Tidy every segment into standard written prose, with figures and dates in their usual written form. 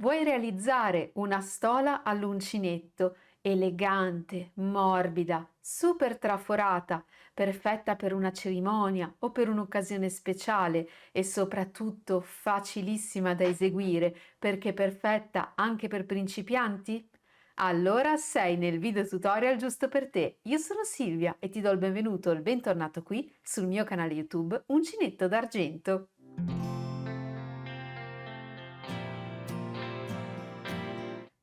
Vuoi realizzare una stola all'uncinetto, elegante, morbida, super traforata, perfetta per una cerimonia o per un'occasione speciale e soprattutto facilissima da eseguire perché è perfetta anche per principianti? Allora sei nel video tutorial giusto per te. Io sono Silvia e ti do il benvenuto e il bentornato qui sul mio canale YouTube Uncinetto d'Argento.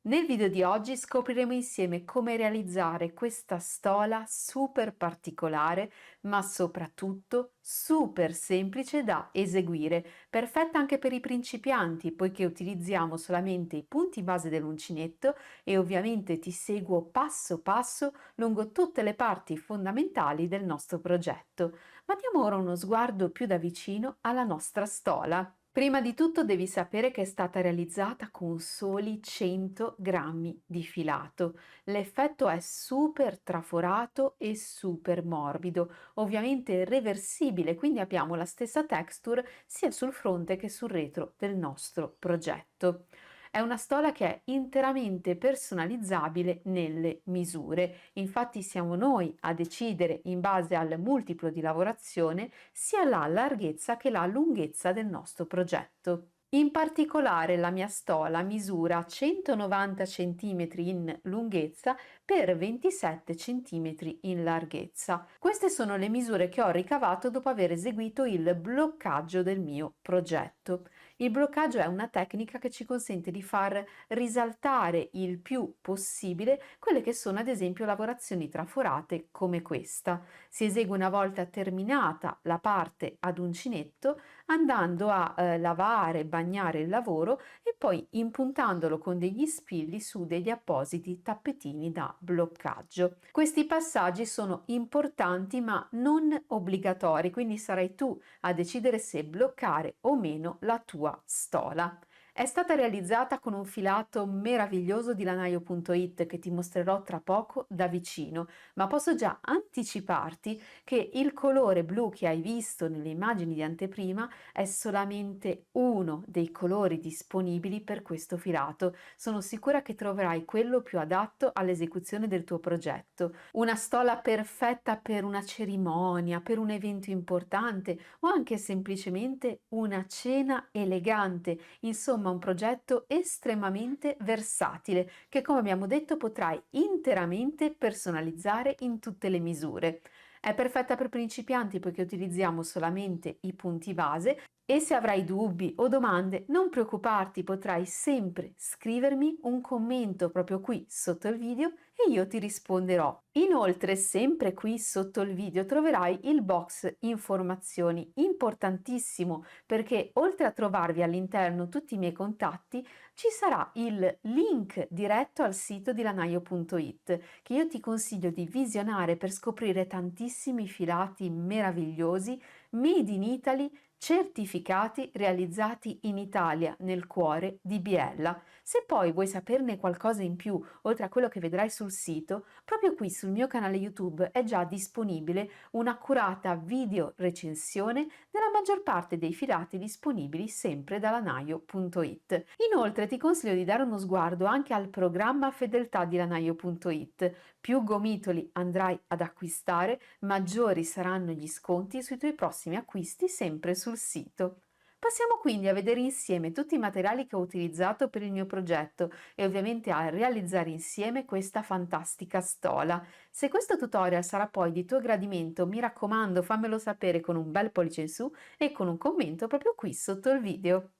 Nel video di oggi scopriremo insieme come realizzare questa stola super particolare, ma soprattutto super semplice da eseguire, perfetta anche per i principianti, poiché utilizziamo solamente i punti base dell'uncinetto e ovviamente ti seguo passo passo lungo tutte le parti fondamentali del nostro progetto. Ma diamo ora uno sguardo più da vicino alla nostra stola. Prima di tutto devi sapere che è stata realizzata con soli 100 grammi di filato. L'effetto è super traforato e super morbido, ovviamente reversibile, quindi abbiamo la stessa texture sia sul fronte che sul retro del nostro progetto. È una stola che è interamente personalizzabile nelle misure, infatti siamo noi a decidere in base al multiplo di lavorazione sia la larghezza che la lunghezza del nostro progetto. In particolare la mia stola misura 190 cm in lunghezza per 27 cm in larghezza. Queste sono le misure che ho ricavato dopo aver eseguito il bloccaggio del mio progetto. Il bloccaggio è una tecnica che ci consente di far risaltare il più possibile quelle che sono ad esempio lavorazioni traforate come questa. Si esegue una volta terminata la parte ad uncinetto andando a lavare, bagnare il lavoro e poi impuntandolo con degli spilli su degli appositi tappetini da bloccaggio. Questi passaggi sono importanti ma non obbligatori, quindi sarai tu a decidere se bloccare o meno la tua stola. È stata realizzata con un filato meraviglioso di lanaio.it che ti mostrerò tra poco da vicino, ma posso già anticiparti che il colore blu che hai visto nelle immagini di anteprima è solamente uno dei colori disponibili per questo filato. Sono sicura che troverai quello più adatto all'esecuzione del tuo progetto. Una stola perfetta per una cerimonia, per un evento importante o anche semplicemente una cena elegante. Insomma, un progetto estremamente versatile che, come abbiamo detto, potrai interamente personalizzare in tutte le misure. È perfetta per principianti poiché utilizziamo solamente i punti base e se avrai dubbi o domande non preoccuparti, potrai sempre scrivermi un commento proprio qui sotto il video e io ti risponderò. Inoltre, sempre qui sotto il video troverai il box informazioni, importantissimo perché oltre a trovarvi all'interno tutti i miei contatti, ci sarà il link diretto al sito di lanaio.it che io ti consiglio di visionare per scoprire tantissimi filati meravigliosi made in Italy, certificati realizzati in Italia, nel cuore di Biella. Se poi vuoi saperne qualcosa in più, oltre a quello che vedrai sul sito, proprio qui sul mio canale YouTube è già disponibile un'accurata video recensione della maggior parte dei filati disponibili sempre da lanaio.it. Inoltre ti consiglio di dare uno sguardo anche al programma fedeltà di lanaio.it. Più gomitoli andrai ad acquistare, maggiori saranno gli sconti sui tuoi prossimi acquisti sempre sul sito. Passiamo quindi a vedere insieme tutti i materiali che ho utilizzato per il mio progetto e ovviamente a realizzare insieme questa fantastica stola. Se questo tutorial sarà poi di tuo gradimento, mi raccomando fammelo sapere con un bel pollice in su e con un commento proprio qui sotto il video.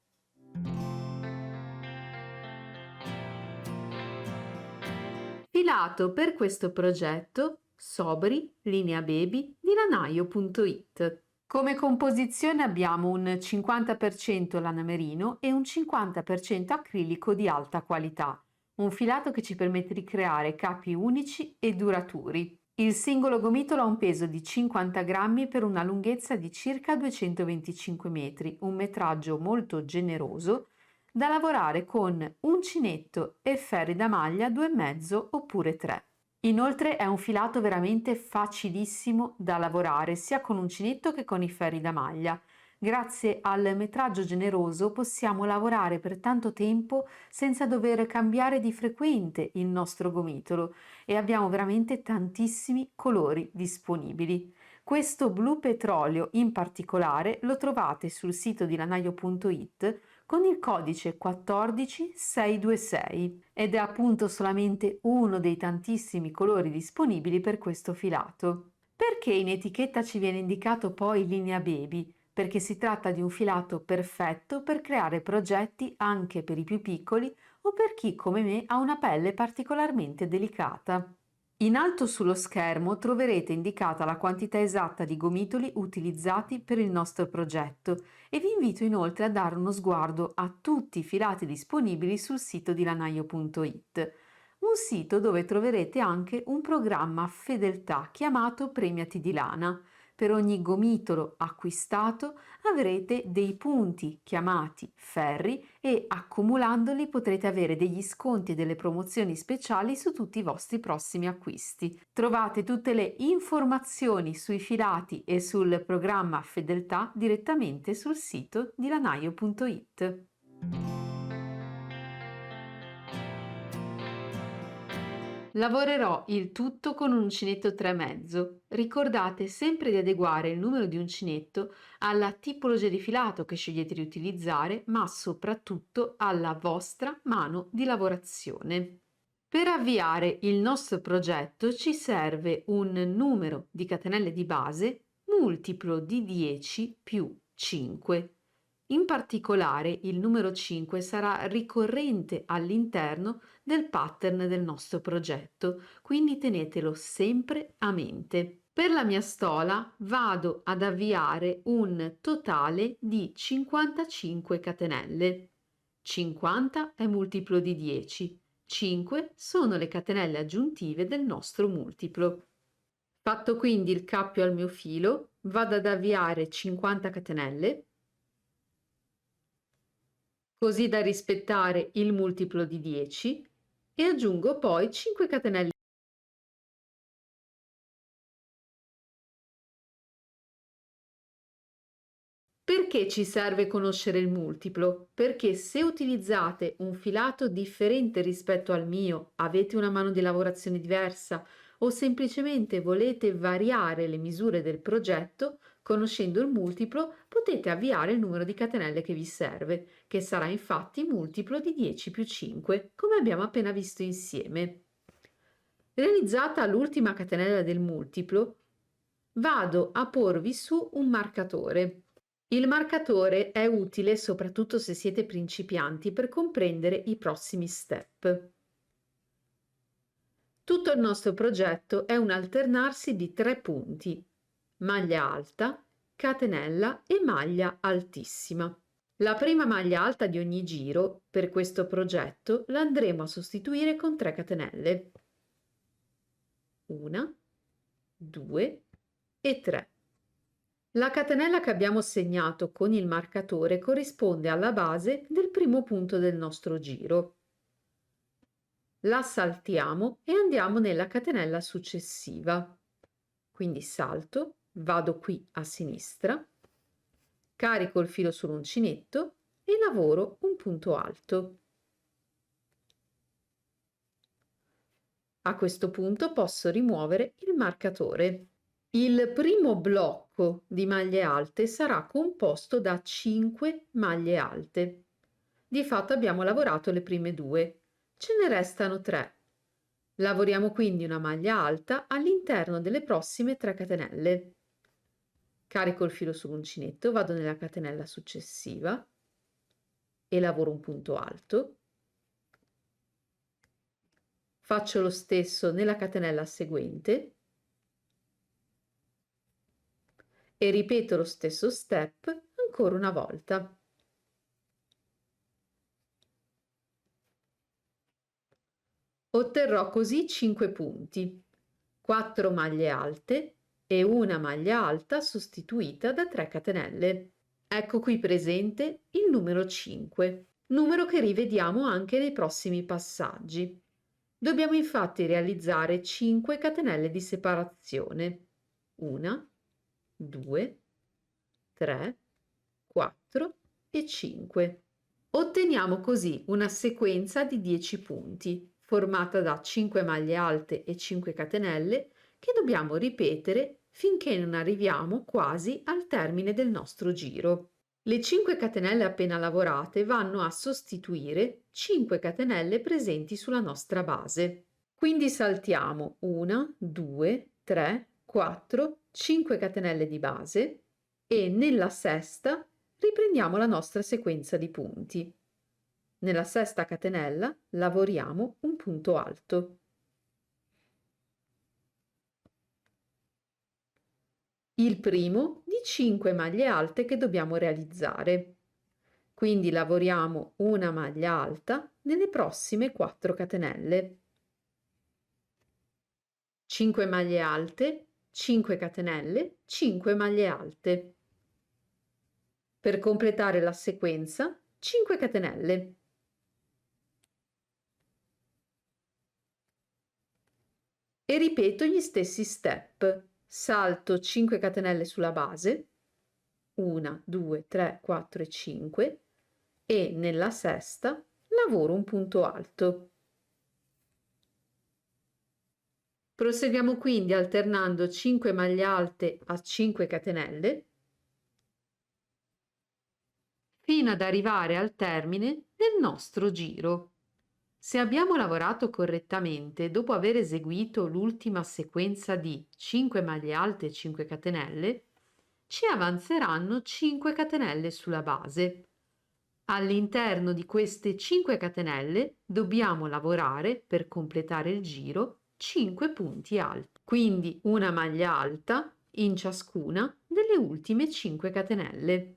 Filato per questo progetto Sobri linea baby di lanaio.it. Come composizione abbiamo un 50% lana merino e un 50% acrilico di alta qualità, un filato che ci permette di creare capi unici e duraturi. Il singolo gomitolo ha un peso di 50 grammi per una lunghezza di circa 225 metri, un metraggio molto generoso da lavorare con uncinetto e ferri da maglia 2,5 oppure 3. Inoltre è un filato veramente facilissimo da lavorare sia con uncinetto che con i ferri da maglia. Grazie al metraggio generoso possiamo lavorare per tanto tempo senza dover cambiare di frequente il nostro gomitolo e abbiamo veramente tantissimi colori disponibili. Questo blu petrolio in particolare lo trovate sul sito di lanaio.it con il codice 14626 ed è appunto solamente uno dei tantissimi colori disponibili per questo filato. Perché in etichetta ci viene indicato poi linea baby? Perché si tratta di un filato perfetto per creare progetti anche per i più piccoli o per chi come me ha una pelle particolarmente delicata. In alto sullo schermo troverete indicata la quantità esatta di gomitoli utilizzati per il nostro progetto e vi invito inoltre a dare uno sguardo a tutti i filati disponibili sul sito di lanaio.it, un sito dove troverete anche un programma a fedeltà chiamato Premiati di Lana. Per ogni gomitolo acquistato avrete dei punti chiamati ferri e accumulandoli potrete avere degli sconti e delle promozioni speciali su tutti i vostri prossimi acquisti. Trovate tutte le informazioni sui filati e sul programma fedeltà direttamente sul sito di lanaio.it. Lavorerò il tutto con un uncinetto 3,5. Ricordate sempre di adeguare il numero di uncinetto alla tipologia di filato che scegliete di utilizzare, ma soprattutto alla vostra mano di lavorazione. Per avviare il nostro progetto ci serve un numero di catenelle di base multiplo di 10 più 5. In particolare il numero 5 sarà ricorrente all'interno del pattern del nostro progetto, quindi tenetelo sempre a mente. Per la mia stola vado ad avviare un totale di 55 catenelle. 50 è multiplo di 10, 5 sono le catenelle aggiuntive del nostro multiplo. Fatto quindi il cappio al mio filo, vado ad avviare 50 catenelle, così da rispettare il multiplo di 10 e aggiungo poi 5 catenelle. Perché ci serve conoscere il multiplo? Perché se utilizzate un filato differente rispetto al mio, avete una mano di lavorazione diversa o semplicemente volete variare le misure del progetto, conoscendo il multiplo potete avviare il numero di catenelle che vi serve, che sarà infatti multiplo di 10 più 5, come abbiamo appena visto insieme. Realizzata l'ultima catenella del multiplo, vado a porvi su un marcatore. Il marcatore è utile soprattutto se siete principianti per comprendere i prossimi step. Tutto il nostro progetto è un alternarsi di 3 punti: maglia alta, catenella e maglia altissima. La prima maglia alta di ogni giro per questo progetto la andremo a sostituire con 3 catenelle. 1, 2 e 3. La catenella che abbiamo segnato con il marcatore corrisponde alla base del primo punto del nostro giro. La saltiamo e andiamo nella catenella successiva. Quindi salto, vado qui a sinistra, carico il filo sull'uncinetto e lavoro un punto alto. A questo punto posso rimuovere il marcatore. Il primo blocco di maglie alte sarà composto da 5 maglie alte. Di fatto abbiamo lavorato le prime 2, ce ne restano 3. Lavoriamo quindi una maglia alta all'interno delle prossime 3 catenelle. Carico il filo sull'uncinetto, vado nella catenella successiva e lavoro un punto alto. Faccio lo stesso nella catenella seguente e ripeto lo stesso step ancora una volta. Otterrò così 5 punti, 4 maglie alte e una maglia alta sostituita da 3 catenelle. Ecco qui presente il numero 5, numero che rivediamo anche nei prossimi passaggi. Dobbiamo infatti realizzare 5 catenelle di separazione. 1, 2, 3, 4 e 5. Otteniamo così una sequenza di 10 punti, formata da 5 maglie alte e 5 catenelle, che dobbiamo ripetere finché non arriviamo quasi al termine del nostro giro. Le 5 catenelle appena lavorate vanno a sostituire 5 catenelle presenti sulla nostra base. Quindi saltiamo 1, 2, 3, 4, 5 catenelle di base e nella sesta riprendiamo la nostra sequenza di punti. Nella sesta catenella lavoriamo un punto alto. Il primo di 5 maglie alte che dobbiamo realizzare. Quindi lavoriamo una maglia alta nelle prossime 4 catenelle. 5 maglie alte, 5 catenelle, 5 maglie alte. Per completare la sequenza, 5 catenelle. E ripeto gli stessi step. Salto 5 catenelle sulla base, 1, 2, 3, 4 e 5, e nella sesta lavoro un punto alto. Proseguiamo quindi alternando 5 maglie alte a 5 catenelle fino ad arrivare al termine del nostro giro. Se abbiamo lavorato correttamente dopo aver eseguito l'ultima sequenza di 5 maglie alte e 5 catenelle, ci avanzeranno 5 catenelle sulla base. All'interno di queste 5 catenelle dobbiamo lavorare per completare il giro 5 punti alti, quindi una maglia alta in ciascuna delle ultime 5 catenelle.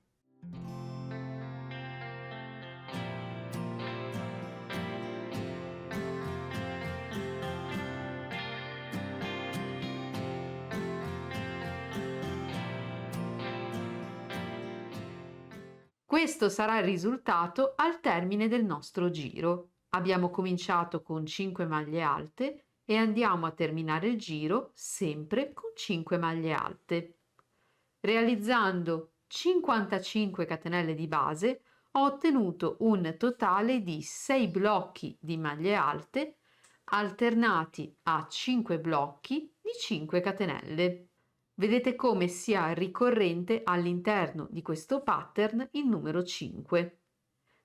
Questo sarà il risultato al termine del nostro giro. Abbiamo cominciato con 5 maglie alte e andiamo a terminare il giro sempre con 5 maglie alte. Realizzando 55 catenelle di base ho ottenuto un totale di 6 blocchi di maglie alte alternati a 5 blocchi di 5 catenelle. Vedete come sia ricorrente all'interno di questo pattern il numero 5.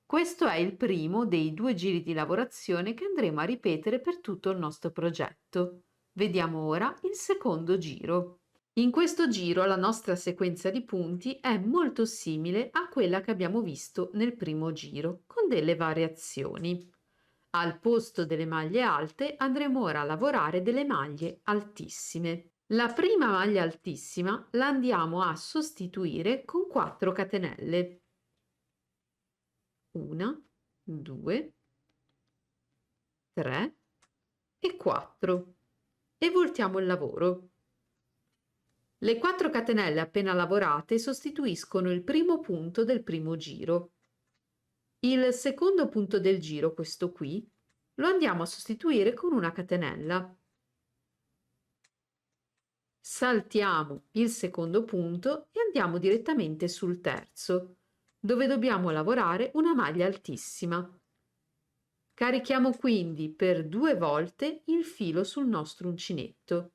Questo è il primo dei 2 giri di lavorazione che andremo a ripetere per tutto il nostro progetto. Vediamo ora il secondo giro. In questo giro la nostra sequenza di punti è molto simile a quella che abbiamo visto nel primo giro, con delle variazioni. Al posto delle maglie alte andremo ora a lavorare delle maglie altissime. La prima maglia altissima la andiamo a sostituire con 4 catenelle. 1, 2, 3 e 4. E voltiamo il lavoro. Le 4 catenelle appena lavorate sostituiscono il primo punto del primo giro. Il secondo punto del giro, questo qui, lo andiamo a sostituire con una catenella. Saltiamo il secondo punto e andiamo direttamente sul terzo, dove dobbiamo lavorare una maglia altissima. Carichiamo quindi per 2 volte il filo sul nostro uncinetto.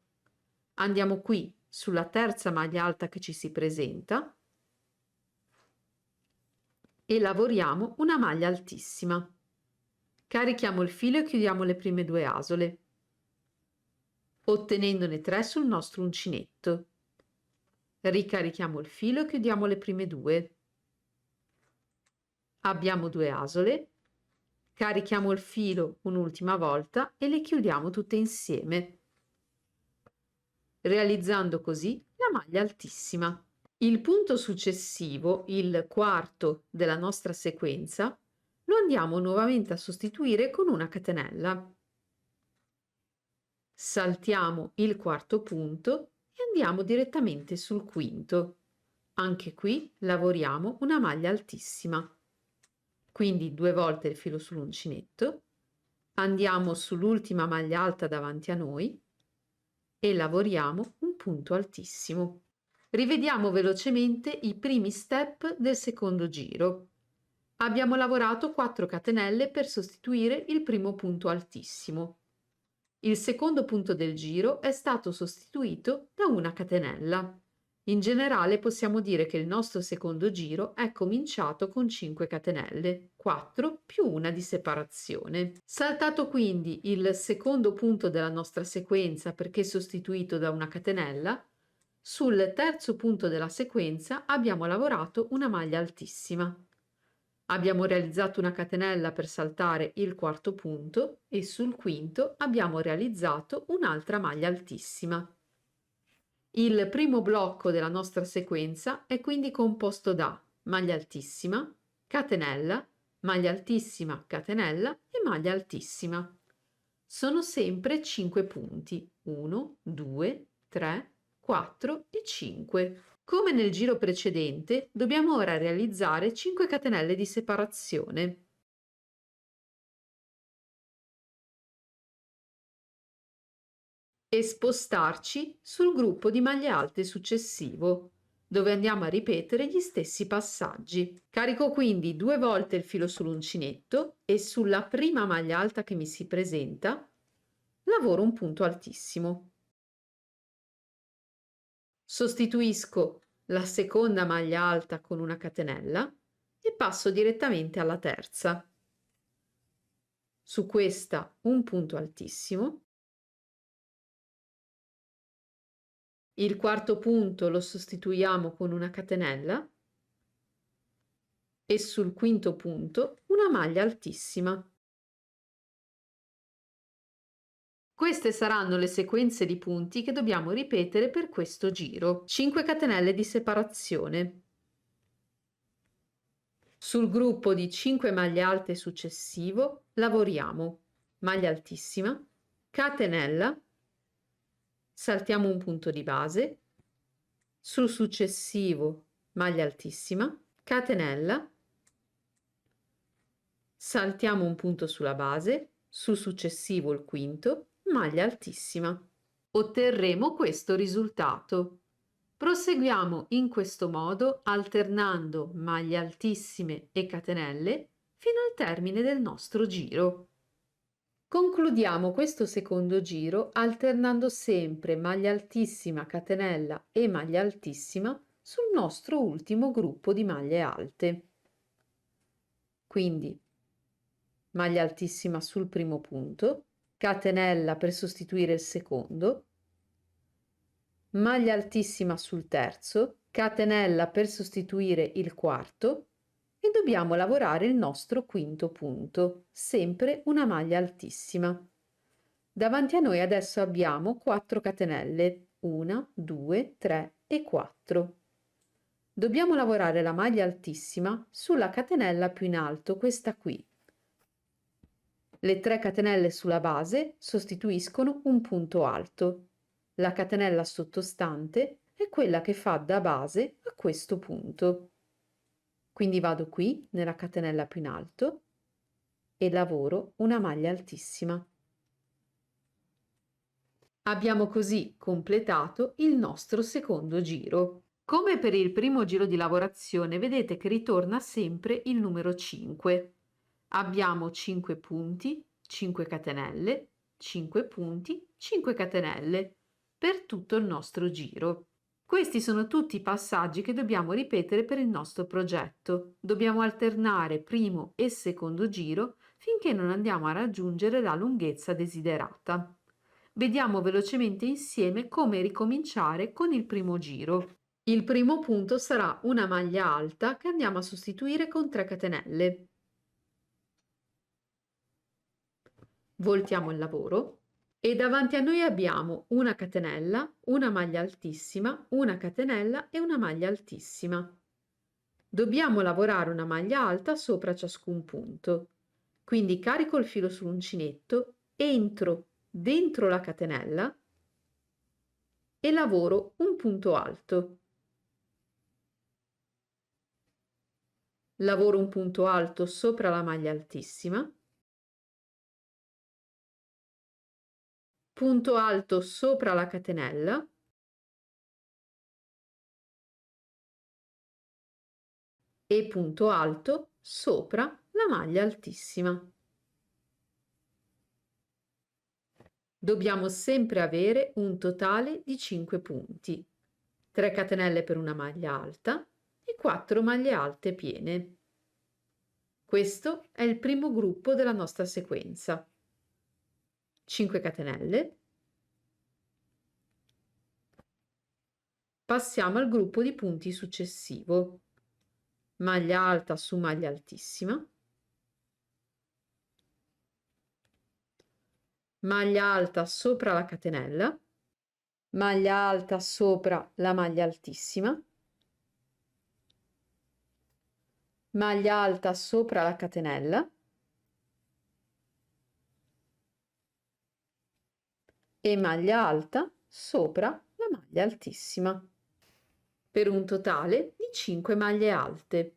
Andiamo qui sulla terza maglia alta che ci si presenta e lavoriamo una maglia altissima. Carichiamo il filo e chiudiamo le prime 2 asole, ottenendone 3 sul nostro uncinetto. Ricarichiamo il filo e chiudiamo le prime 2. Abbiamo 2 asole, carichiamo il filo un'ultima volta e le chiudiamo tutte insieme, realizzando così la maglia altissima. Il punto successivo, il quarto della nostra sequenza, lo andiamo nuovamente a sostituire con una catenella. Saltiamo il quarto punto e andiamo direttamente sul quinto. Anche qui lavoriamo una maglia altissima. Quindi 2 volte il filo sull'uncinetto, andiamo sull'ultima maglia alta davanti a noi e lavoriamo un punto altissimo. Rivediamo velocemente i primi step del secondo giro. Abbiamo lavorato 4 catenelle per sostituire il primo punto altissimo. Il secondo punto del giro è stato sostituito da una catenella. In generale possiamo dire che il nostro secondo giro è cominciato con 5 catenelle, 4 più una di separazione. Saltato quindi il secondo punto della nostra sequenza perché sostituito da una catenella, sul terzo punto della sequenza abbiamo lavorato una maglia altissima. Abbiamo realizzato una catenella per saltare il quarto punto e sul quinto abbiamo realizzato un'altra maglia altissima. Il primo blocco della nostra sequenza è quindi composto da maglia altissima, catenella, maglia altissima, catenella e maglia altissima. Sono sempre 5 punti, 1, 2, 3, 4 e 5. Come nel giro precedente, dobbiamo ora realizzare 5 catenelle di separazione. E spostarci sul gruppo di maglie alte successivo, dove andiamo a ripetere gli stessi passaggi. Carico quindi 2 volte il filo sull'uncinetto e sulla prima maglia alta che mi si presenta lavoro un punto altissimo. Sostituisco la seconda maglia alta con una catenella e passo direttamente alla terza. Su questa un punto altissimo. Il quarto punto lo sostituiamo con una catenella e sul quinto punto una maglia altissima. Queste saranno le sequenze di punti che dobbiamo ripetere per questo giro. 5 catenelle di separazione. Sul gruppo di 5 maglie alte successivo lavoriamo maglia altissima, catenella, saltiamo un punto di base, sul successivo maglia altissima, catenella, saltiamo un punto sulla base, sul successivo il quinto, maglia altissima. Otterremo questo risultato. Proseguiamo in questo modo alternando maglie altissime e catenelle fino al termine del nostro giro. Concludiamo questo secondo giro alternando sempre maglia altissima, catenella e maglia altissima sul nostro ultimo gruppo di maglie alte. Quindi maglia altissima sul primo punto, catenella per sostituire il secondo, maglia altissima sul terzo, catenella per sostituire il quarto e dobbiamo lavorare il nostro quinto punto, sempre una maglia altissima. Davanti a noi adesso abbiamo 4 catenelle, 1, 2, 3 e 4. Dobbiamo lavorare la maglia altissima sulla catenella più in alto, questa qui. Le 3 catenelle sulla base sostituiscono un punto alto. La catenella sottostante è quella che fa da base a questo punto. Quindi vado qui nella catenella più in alto e lavoro una maglia altissima. Abbiamo così completato il nostro secondo giro. Come per il primo giro di lavorazione, vedete che ritorna sempre il numero 5. Abbiamo 5 punti, 5 catenelle, 5 punti, 5 catenelle per tutto il nostro giro. Questi sono tutti i passaggi che dobbiamo ripetere per il nostro progetto. Dobbiamo alternare primo e secondo giro finché non andiamo a raggiungere la lunghezza desiderata. Vediamo velocemente insieme come ricominciare con il primo giro. Il primo punto sarà una maglia alta che andiamo a sostituire con 3 catenelle. Voltiamo il lavoro e davanti a noi abbiamo una catenella, una maglia altissima, una catenella e una maglia altissima. Dobbiamo lavorare una maglia alta sopra ciascun punto. Quindi carico il filo sull'uncinetto, entro dentro la catenella e lavoro un punto alto. Lavoro un punto alto sopra la maglia altissima, punto alto sopra la catenella e punto alto sopra la maglia altissima. Dobbiamo sempre avere un totale di 5 punti, 3 catenelle per una maglia alta e 4 maglie alte piene. Questo è il primo gruppo della nostra sequenza. 5 catenelle. Passiamo al gruppo di punti successivo. Maglia alta su maglia altissima. Maglia alta sopra la catenella. Maglia alta sopra la maglia altissima. Maglia alta sopra la catenella. E maglia alta sopra la maglia altissima, per un totale di 5 maglie alte.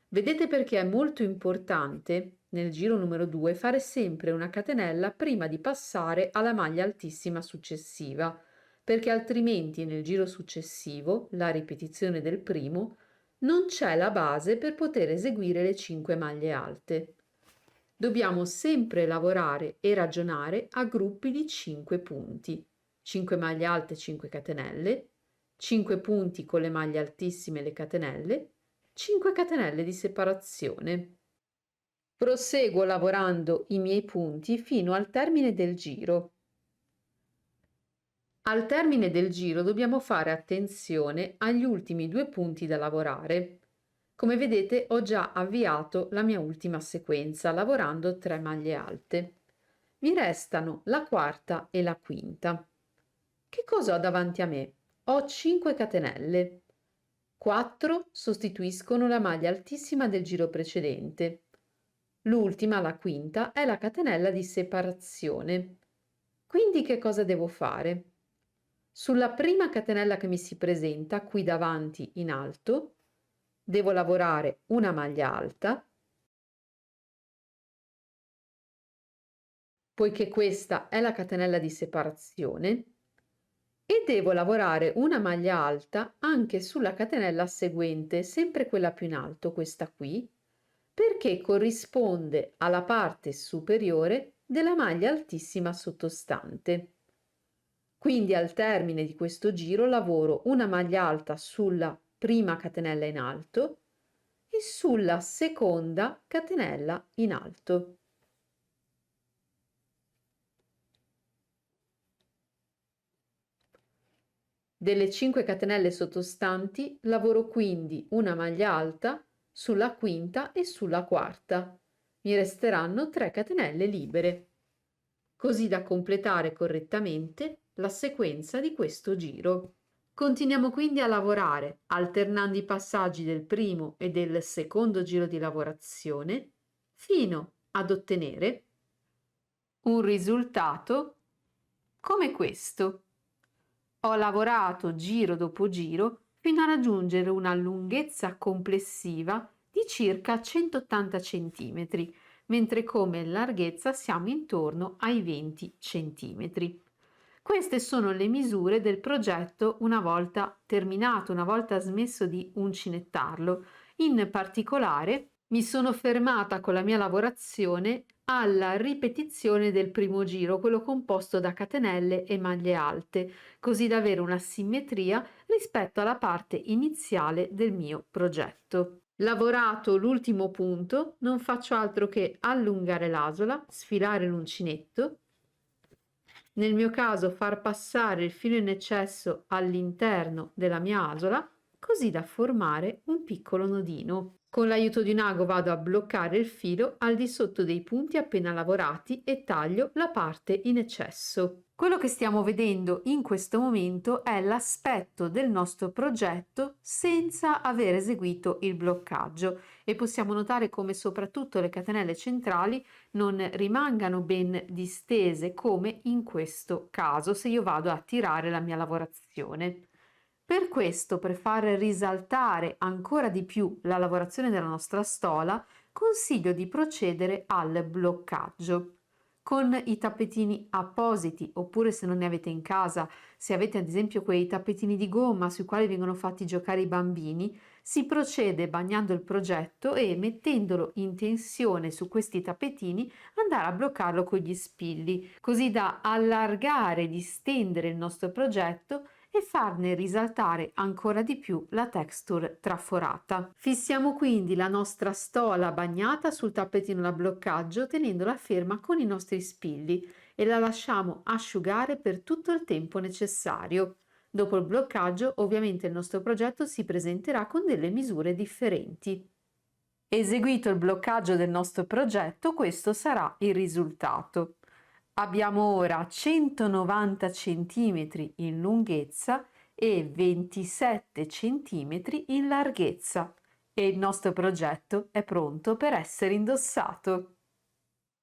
Vedete perché è molto importante nel giro numero 2 fare sempre una catenella prima di passare alla maglia altissima successiva, perché altrimenti nel giro successivo, la ripetizione del primo, non c'è la base per poter eseguire le 5 maglie alte. Dobbiamo sempre lavorare e ragionare a gruppi di 5 punti, 5 maglie alte, 5 catenelle, 5 punti con le maglie altissime e le catenelle, 5 catenelle di separazione. Proseguo lavorando i miei punti fino al termine del giro. Al termine del giro dobbiamo fare attenzione agli ultimi 2 punti da lavorare. Come vedete ho già avviato la mia ultima sequenza lavorando 3 maglie alte. Mi restano la quarta e la quinta. Che cosa ho davanti a me? Ho 5 catenelle. 4 sostituiscono la maglia altissima del giro precedente. L'ultima, la quinta, è la catenella di separazione. Quindi che cosa devo fare? Sulla prima catenella che mi si presenta qui davanti in alto, devo lavorare una maglia alta, poiché questa è la catenella di separazione, e devo lavorare una maglia alta anche sulla catenella seguente, sempre quella più in alto, questa qui, perché corrisponde alla parte superiore della maglia altissima sottostante. Quindi al termine di questo giro lavoro una maglia alta sulla prima catenella in alto e sulla seconda catenella in alto. Delle 5 catenelle sottostanti lavoro quindi una maglia alta sulla quinta e sulla quarta. Mi resteranno 3 catenelle libere, così da completare correttamente la sequenza di questo giro. Continuiamo quindi a lavorare alternando i passaggi del primo e del secondo giro di lavorazione fino ad ottenere un risultato come questo. Ho lavorato giro dopo giro fino a raggiungere una lunghezza complessiva di circa 180 cm, mentre come larghezza siamo intorno ai 20 cm. Queste sono le misure del progetto una volta terminato, una volta smesso di uncinettarlo. In particolare mi sono fermata con la mia lavorazione alla ripetizione del primo giro, quello composto da catenelle e maglie alte, così da avere una simmetria rispetto alla parte iniziale del mio progetto. Lavorato l'ultimo punto, non faccio altro che allungare l'asola, sfilare l'uncinetto, nel mio caso far passare il filo in eccesso all'interno della mia asola, così da formare un piccolo nodino. Con l'aiuto di un ago vado a bloccare il filo al di sotto dei punti appena lavorati e taglio la parte in eccesso. Quello che stiamo vedendo in questo momento è l'aspetto del nostro progetto senza aver eseguito il bloccaggio e possiamo notare come soprattutto le catenelle centrali non rimangano ben distese come in questo caso se io vado a tirare la mia lavorazione. Per questo, per far risaltare ancora di più la lavorazione della nostra stola, consiglio di procedere al bloccaggio. con i tappetini appositi, oppure se non ne avete in casa, se avete ad esempio quei tappetini di gomma sui quali vengono fatti giocare i bambini, si procede bagnando il progetto e mettendolo in tensione su questi tappetini andare a bloccarlo con gli spilli, così da allargare, distendere il nostro progetto e farne risaltare ancora di più la texture traforata. Fissiamo quindi la nostra stola bagnata sul tappetino da bloccaggio tenendola ferma con i nostri spilli e la lasciamo asciugare per tutto il tempo necessario. Dopo il bloccaggio, ovviamente il nostro progetto si presenterà con delle misure differenti. Eseguito il bloccaggio del nostro progetto, questo sarà il risultato. Abbiamo ora 190 cm in lunghezza e 27 cm in larghezza e il nostro progetto è pronto per essere indossato.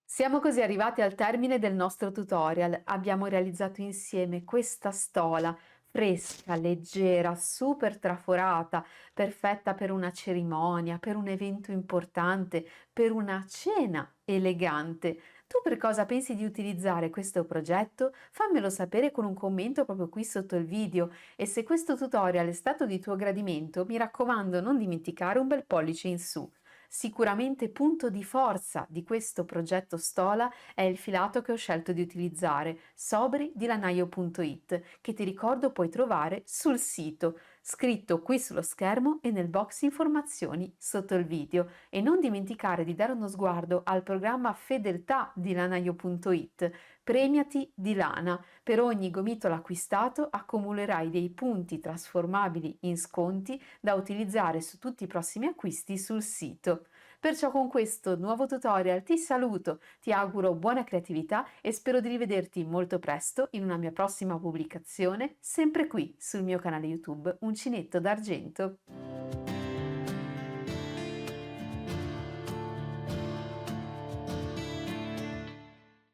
Siamo così arrivati al termine del nostro tutorial. Abbiamo realizzato insieme questa stola fresca, leggera, super traforata, perfetta per una cerimonia, per un evento importante, per una cena elegante. Tu per cosa pensi di utilizzare questo progetto? Fammelo sapere con un commento proprio qui sotto il video e se questo tutorial è stato di tuo gradimento, mi raccomando non dimenticare un bel pollice in su. Sicuramente punto di forza di questo progetto Stola è il filato che ho scelto di utilizzare, Sobri di lanaio.it, che ti ricordo puoi trovare sul sito, scritto qui sullo schermo e nel box informazioni sotto il video. E non dimenticare di dare uno sguardo al programma Fedeltà di lanaio.it, Premiati di lana. Per ogni gomitolo acquistato accumulerai dei punti trasformabili in sconti da utilizzare su tutti i prossimi acquisti sul sito. Perciò con questo nuovo tutorial ti saluto, ti auguro buona creatività e spero di rivederti molto presto in una mia prossima pubblicazione, sempre qui sul mio canale YouTube Uncinetto d'Argento.